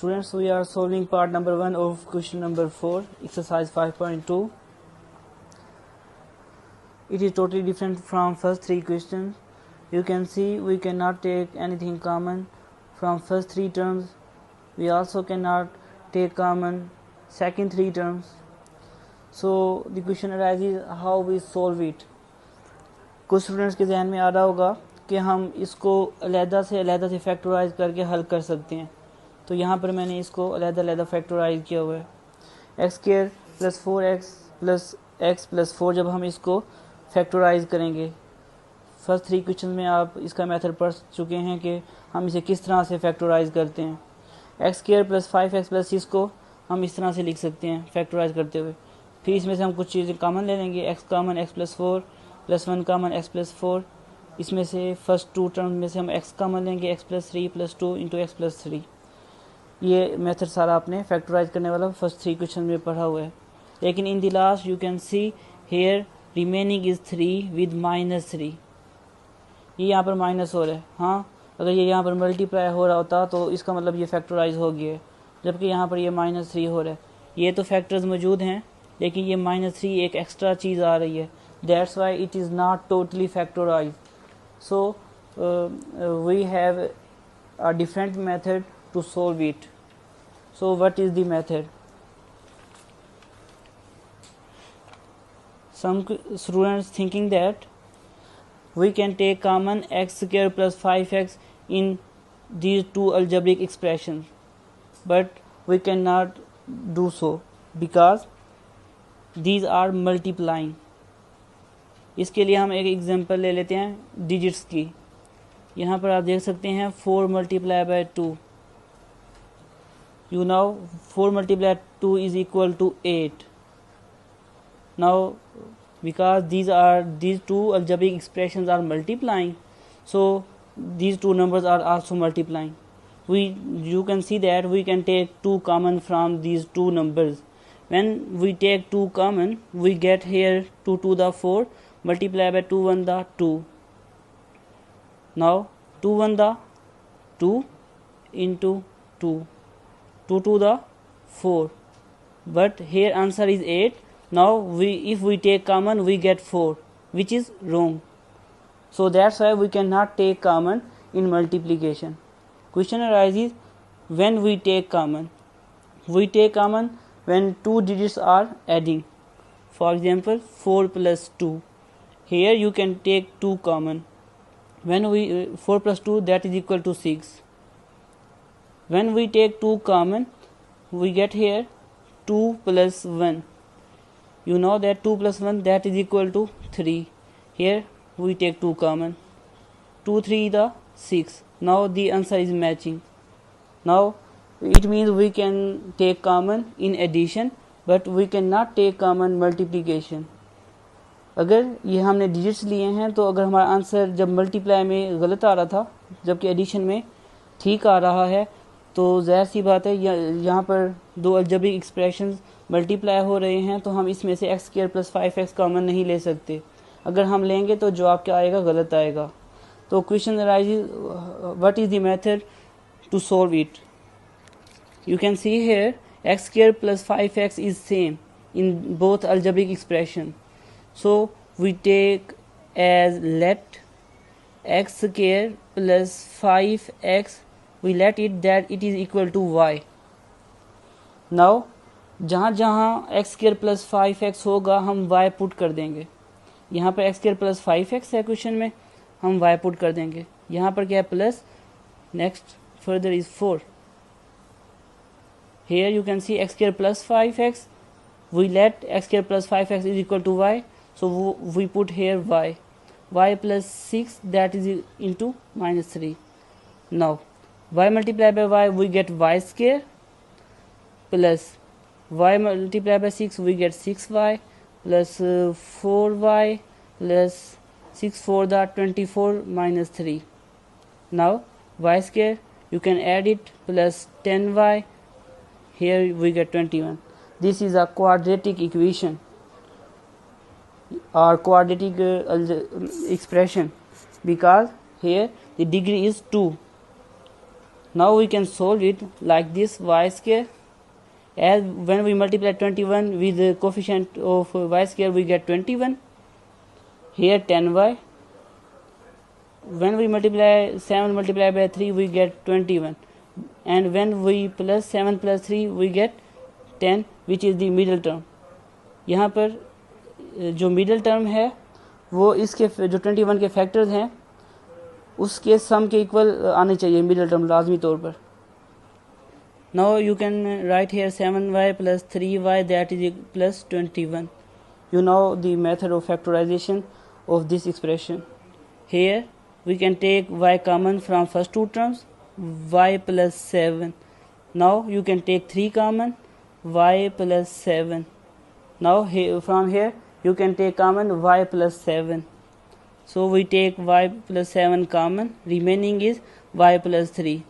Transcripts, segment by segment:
Students, we are solving part number 1 of question number 4, exercise 5.2. It is totally different from first 3 questions. You can see we cannot take anything common from first 3 terms. We also cannot take common second 3 terms. So the question arises how we solve it. कुछ students के जहन में आ रहा होगा कि हम इसको अलहदा से फैक्टराइज करके हल कर सकते हैं. तो यहाँ पर मैंने इसको अलहदा फैक्टराइज किया हुआ है. X square plus 4x plus x plus 4 जब हम इसको फैक्टराइज करेंगे, फर्स्ट 3 क्वेश्चन में आप इसका मेथड पढ़ चुके हैं कि हम इसे किस तरह से फैक्टराइज करते हैं. X square plus 5x plus 6 को हम इस तरह से लिख सकते हैं फैक्टराइज करते हुए. फिर इसमें से हम कुछ चीज़ें कॉमन ले लेंगे. X common x plus 4 plus 1 common x plus 4. इसमें से फर्स्ट 2 टर्म में से हम एक्स कॉमन लेंगे, x plus 3 plus 2 into x plus 3. ये मेथड सारा आपने फैक्टराइज करने वाला फर्स्ट 3 क्वेश्चन में पढ़ा हुआ है. लेकिन in the last you can see here remaining is 3 with -3. ये यहाँ पर माइनस हो रहा है. हाँ, अगर ये यहाँ पर मल्टीप्लाई हो रहा होता तो इसका मतलब ये फैक्टराइज हो गया है, जबकि यहाँ पर ये -3 हो रहा है. ये तो फैक्टर्स मौजूद हैं लेकिन ये -3 एक एक्स्ट्रा चीज़ आ रही है. That's why it is not totally factorise. So we have a different method to solve it. So what is the method? Some students thinking that we can take common x square plus 5x in these two algebraic expressions, but we cannot do so because these are multiplying. इसके लिए हम एक example ले लेते हैं digits की. यहाँ पर आप देख सकते हैं 4 multiplied by 2. You know 4 multiplied 2 is equal to 8. Now because these two algebraic expressions are multiplying, so these two numbers are also multiplying. You can see that we can take 2 common from these two numbers. When we take 2 common, we get here 2 to the 4 multiplied by 2 1 the 2. Now 2 1 the 2 into 2. 2 to the 4, but here answer is 8. Now if we take common we get 4, which is wrong. So that's why we cannot take common in multiplication. Question arises when we take common. We take common when 2 digits are adding. For example 4 plus 2. Here you can take 2 common. When we 4 plus 2 that is equal to 6. When we take 2 common, we get here 2 plus 1. You know that 2 plus 1 that is equal to 3. Here we take 2 common. 2 3 the 6. Now the answer is matching. Now it means we can take common in addition, but we cannot take common multiplication. अगर ये हमने digits लिए हैं तो अगर हमारा answer जब multiply में गलत आ रहा था जबकि एडिशन में ठीक आ रहा है, तो ज़ाहिर सी बात है यहाँ पर 2 अलजेब्रिक एक्सप्रेशंस मल्टीप्लाई हो रहे हैं, तो हम इसमें से x square plus 5x common नहीं ले सकते. अगर हम लेंगे तो जवाब क्या आएगा, गलत आएगा. तो question arises what is the method to solve it. You can see here x square plus 5x is same in both algebraic expression. So we take as let x square plus 5x, we let it that it is equal to y. Now जहाँ जहाँ x square plus 5x होगा हम y put कर देंगे. यहाँ पर x square plus 5x है question में, हम y पुट कर देंगे. यहाँ पर क्या है plus, next further is 4. Here you can see x square plus 5x. We let x square plus 5x is equal to y, so we put here y. Y plus 6 that is into -3. Now y multiplied by y we get y square plus y multiplied by 6 we get 6y plus 4y plus 6 4 the 24 minus 3. Now y square you can add it plus 10y, here we get 21. This is a quadratic equation or quadratic expression because here the degree is 2. Now we can solve it like this: y square, as when we multiply 21 with the coefficient of y square we get 21. Here 10y, when we multiply 7 multiplied by 3 we get 21, and when we plus 7 plus 3 we get 10, which is the middle term. यहाँ पर जो middle term है वो इसके जो 21 के factors हैं उसके सम के इक्वल आने चाहिए मिडल टर्म लाजमी तौर पर. Now you can write here 7y plus 3y, that is plus 21. You know the method of factorization of this expression. Here we can take y common from first two terms, y plus 7. Now you can take 3 common, y plus 7. Now from here you can take common y plus 7. So we take y plus 7 common, remaining is y plus 3.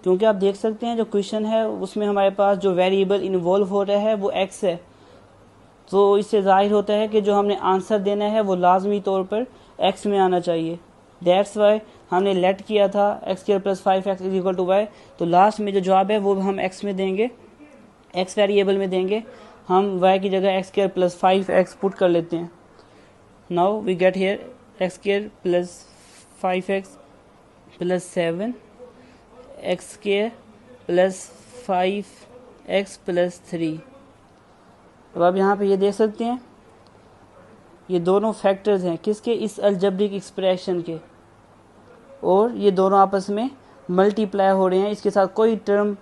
क्योंकि आप देख सकते हैं जो question है उसमें हमारे पास जो वेरिएबल इन्वॉल्व हो रहा है वो x है, तो इससे जाहिर होता है कि जो हमने आंसर देना है वो लाजमी तौर पर x में आना चाहिए. दैट्स वाई हमने लेट किया था x square plus 5x is equal to y, तो लास्ट में जो जवाब है वो हम x में देंगे, x वेरिएबल में देंगे. हम y की जगह x square plus 5x put कर लेते हैं. Now we get here x square plus 5x plus 7 x square plus 5x plus 3. अब आप यहाँ पे ये देख सकते हैं ये दोनों फैक्टर्स हैं किसके, इस अलजेब्रिक एक्सप्रेशन के, और ये दोनों आपस में मल्टीप्लाई हो रहे हैं, इसके साथ कोई टर्म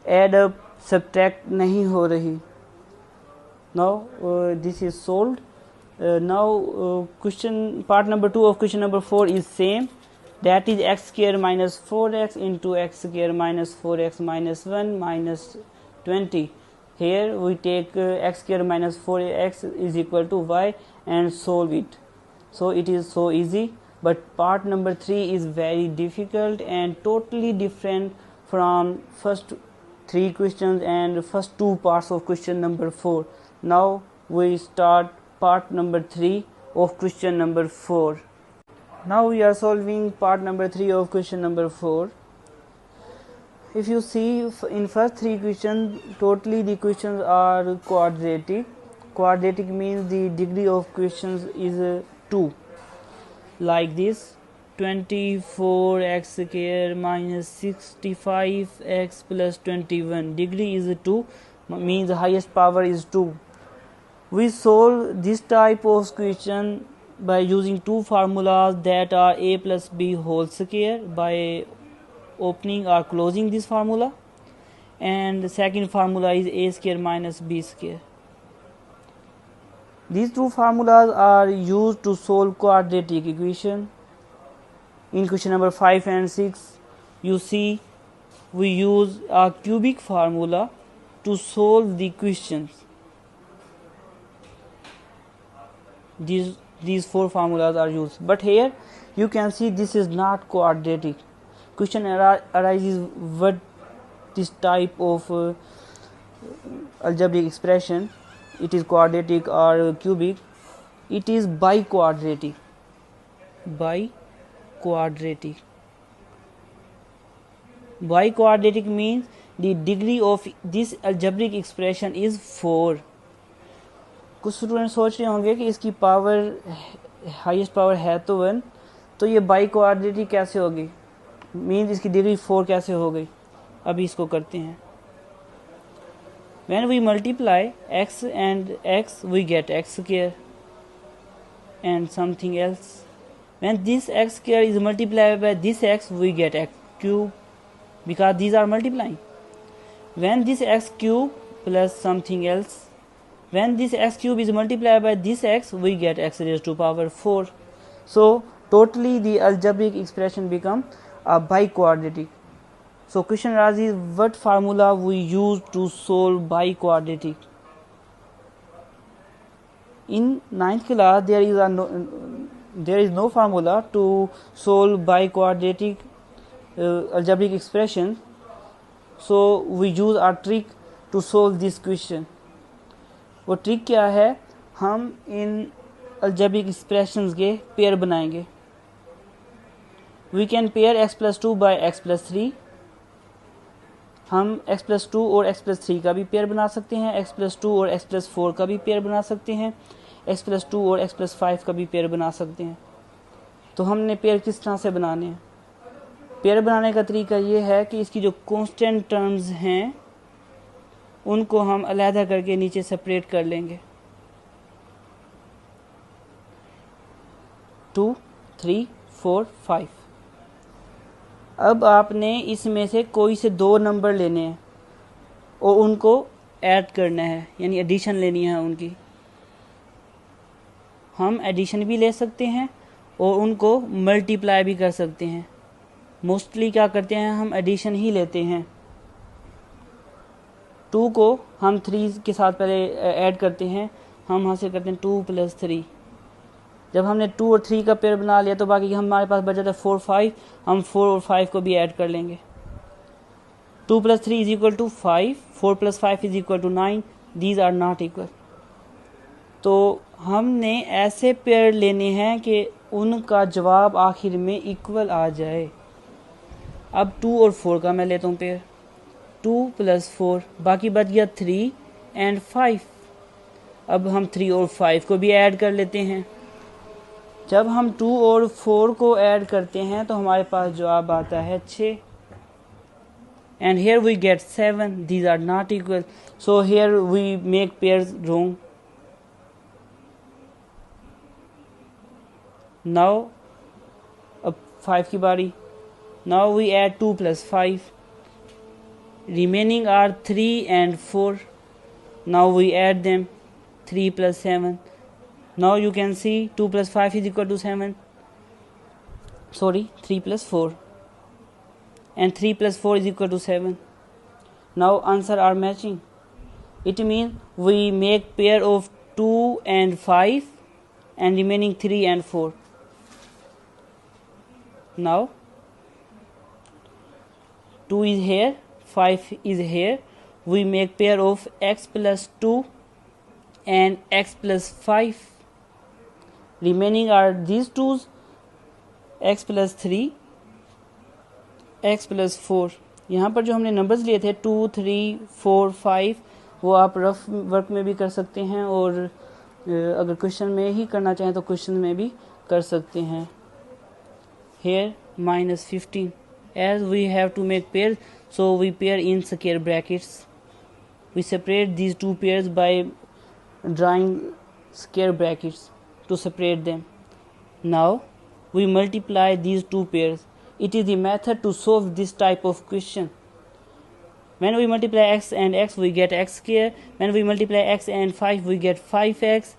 एड अप सब्ट्रैक्ट नहीं हो रही. Now this is solved. Now question part number 2 of question number 4 is same, that is x square minus 4x into x square minus 4x minus 1 minus 20. Here we take x square minus 4x is equal to y and solve it. So it is so easy, but part number 3 is very difficult and totally different from first 3 questions and first 2 parts of question number 4. Now we start part number 3 of question number 4. Now we are solving part number 3 of question number 4. If you see in first 3 questions, totally the questions are quadratic. Quadratic means the degree of questions is 2. Like this, 24x square minus 65x plus 21. Degree is 2, means the highest power is 2. We solve this type of question by using 2 formulas that are a plus b whole square, by opening or closing this formula, and the second formula is a square minus b square. These 2 formulas are used to solve quadratic equation. In question number 5 and 6 you see we use a cubic formula to solve the questions. These 4 formulas are used, but here you can see this is not quadratic. Question arises what this type of algebraic expression, it is quadratic or cubic. It is biquadratic. Biquadratic means the degree of this algebraic expression is 4. कुछ student सोच रहे होंगे कि इसकी power highest power है तो 1, तो ये बाई क्वाड्रेटिक कैसे होगी, मीन्स इसकी डिग्री 4 कैसे हो गई. अभी इसको करते हैं. When we multiply x and x we get x square and something else. When this x square is multiplied by this x we get x cube, because these are multiplying. When this x cube plus something else, when this x cube is multiplied by this x we get x raised to power 4. So totally the algebraic expression become a biquadratic. So question arises what formula we use to solve biquadratic. In 9th class there is no formula to solve biquadratic algebraic expression, so we use a trick to solve this question. वो trick क्या है, हम इन algebraic expressions के pair बनाएंगे. We can pair x plus 2 by x plus 3, हम x plus 2 और x plus 3 का भी पेयर बना सकते हैं, x प्लस 2 और x प्लस 4 का भी पेयर बना सकते हैं, x प्लस 2 और x प्लस 5 का भी पेयर बना सकते हैं। तो हमने पेयर किस तरह से बनाने हैं? पेयर बनाने का तरीका ये है कि इसकी जो कांस्टेंट टर्म्स हैं उनको हम अलहदा करके नीचे सेपरेट कर लेंगे। 2, 3, 4, 5। अब आपने इसमें से कोई से 2 नंबर लेने हैं और उनको ऐड करना है, यानी एडिशन लेनी है उनकी। हम एडिशन भी ले सकते हैं और उनको मल्टीप्लाई भी कर सकते हैं। मोस्टली क्या करते हैं, हम एडिशन ही लेते हैं। 2 को हम 3 के साथ पहले ऐड करते हैं, हम हासिल करते हैं 2 प्लस 3। जब हमने 2 और 3 का पेयर बना लिया तो बाकी हमारे पास बचा था 4, 5। हम 4 और 5 को भी ऐड कर लेंगे। 2 plus 3 is equal to 5, 4 plus 5 is equal to 9। These are not equal. तो हमने ऐसे पेयर लेने हैं कि उनका जवाब आखिर में इक्वल आ जाए। अब 2 और 4 का मैं लेता हूँ पेयर। 2 प्लस 4, बाकी बच गया 3 एंड 5। अब हम 3 और 5 को भी ऐड कर लेते हैं। जब हम 2 और 4 को ऐड करते हैं तो हमारे पास जवाब आता है 6। And here we get 7. These are not equal. So here we make pairs wrong. Now अब 5 की बारी। Now we add 2 plus 5. Remaining are 3 and 4. Now we add them. 3 plus 7. Now you can see 2 plus 5 is equal to 7. Sorry, 3 plus 4. And 3 plus 4 is equal to 7. Now answer are matching. It means we make pair of 2 and 5 and remaining 3 and 4. Now 2 is here, 5 is here. We make pair of x plus 2 and x plus 5. Remaining are these twos, x plus 3, x plus 4. यहाँ पर जो हमने numbers लिए थे 2, 3, 4, 5, वो आप rough work में भी कर सकते हैं और अगर क्वेश्चन में ही करना चाहें तो क्वेश्चन में भी कर सकते हैं। Here -15. As we have to make pairs, so we pair in square brackets. We separate these two pairs by drawing square brackets to separate them. Now we multiply these two pairs. It is the method to solve this type of question. When we multiply x and x, we get x square. When we multiply x and 5, we get 5x.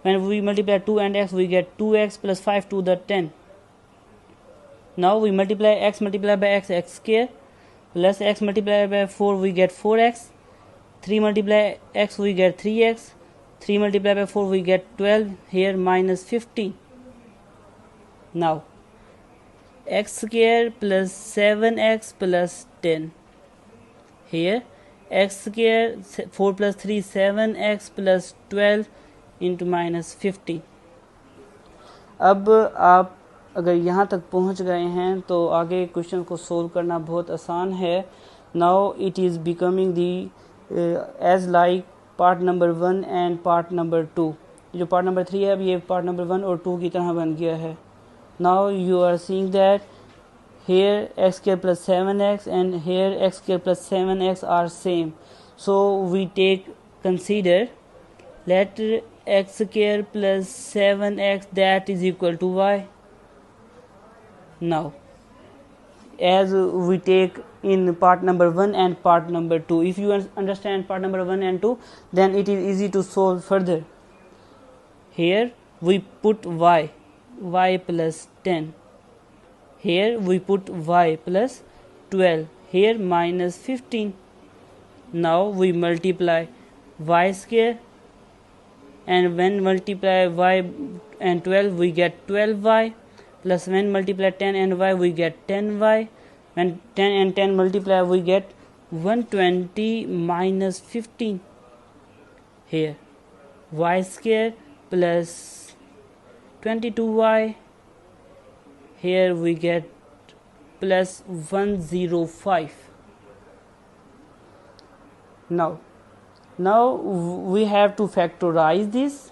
When we multiply 2 and x, we get 2x plus 5 to the 10. Now we multiply x multiplied by x, x square, plus x multiplied by 4, we get 4x. 3 multiply x, we get 3x. 3 multiplied by 4, we get 12. Here -15. Now x square plus 7x plus 10. Here x square 4 plus 3 7x plus 12 into -15. अब आप अगर यहाँ तक पहुँच गए हैं तो आगे क्वेश्चन को सोल्व करना बहुत आसान है। Now it is becoming the as like part number 1 and part number 2। जो पार्ट नंबर 3 है अब ये पार्ट नंबर 1 और 2 की तरह बन गया है। Now you are seeing that here x square plus 7x and here x square plus 7x are same. So we consider let x square plus 7x that is equal to y. Now as we take in part number 1 and part number 2, if you understand part number 1 and 2, then it is easy to solve further. Here we put y plus 10. Here we put y plus 12. Here -15. Now we multiply y square, and when multiply y and 12 we get 12y, plus when multiply 10 and y we get 10y. When 10 and 10 multiply we get 120 minus 15. Here y square plus 22y. Here we get plus 105. Now we have to factorize this.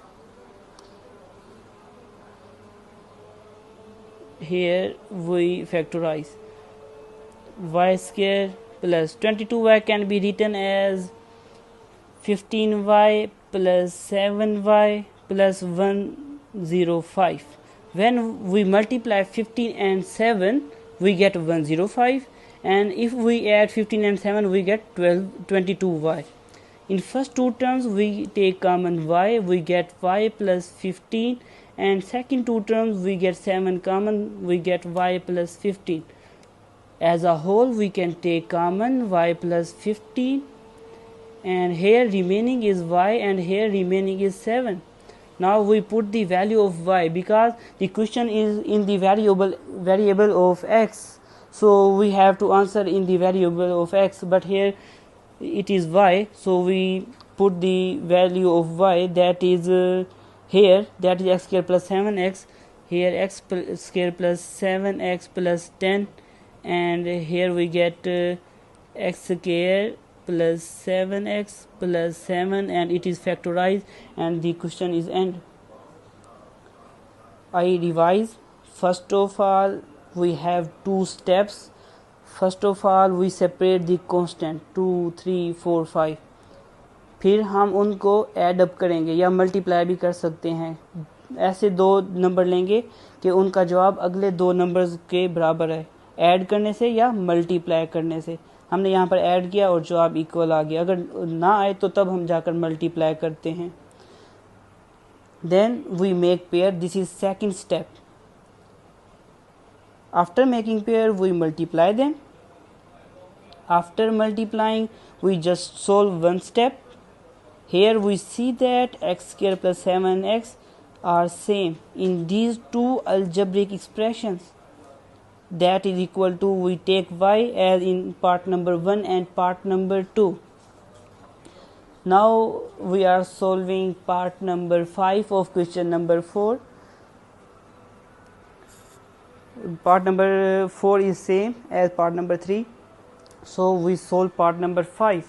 Here we factorize y square plus 22y can be written as 15y plus 7y plus 105. When we multiply 15 and 7 we get 105, and if we add 15 and 7 we get 22y. In first two terms we take common y, we get y plus 15, and second two terms we get 7 common, we get y plus 15. As a whole we can take common y plus 15, and here remaining is y and here remaining is 7. Now we put the value of y because the question is in the variable of x, so we have to answer in the variable of x, but here it is y, so we put the value of y, that is here, that is x square plus 7x, here x square plus 7x plus 10, and here we get x square plus 7x plus 7, and it is factorized and the question is end. I revise. First of all we have two steps. First of all we separate the constant 2, 3, 4, 5, फिर हम उनको add up करेंगे या multiply भी कर सकते हैं. ऐसे दो नंबर लेंगे कि उनका जवाब अगले दो नंबर्स के बराबर है, ऐड करने से या मल्टीप्लाई करने से. हमने यहाँ पर ऐड किया और जवाब इक्वल आ गया. अगर ना आए तो तब हम जाकर मल्टीप्लाई करते हैं. Then we make pair. This is second step. After making pair we multiply them. After multiplying we just solve one step. Here we see that x square plus 7x are same in these two algebraic expressions. That is equal to, we take y as in part number 1 and part number 2. Now we are solving part number 5 of question number 4. Part number 4 is same as part number 3. So we solve part number 5.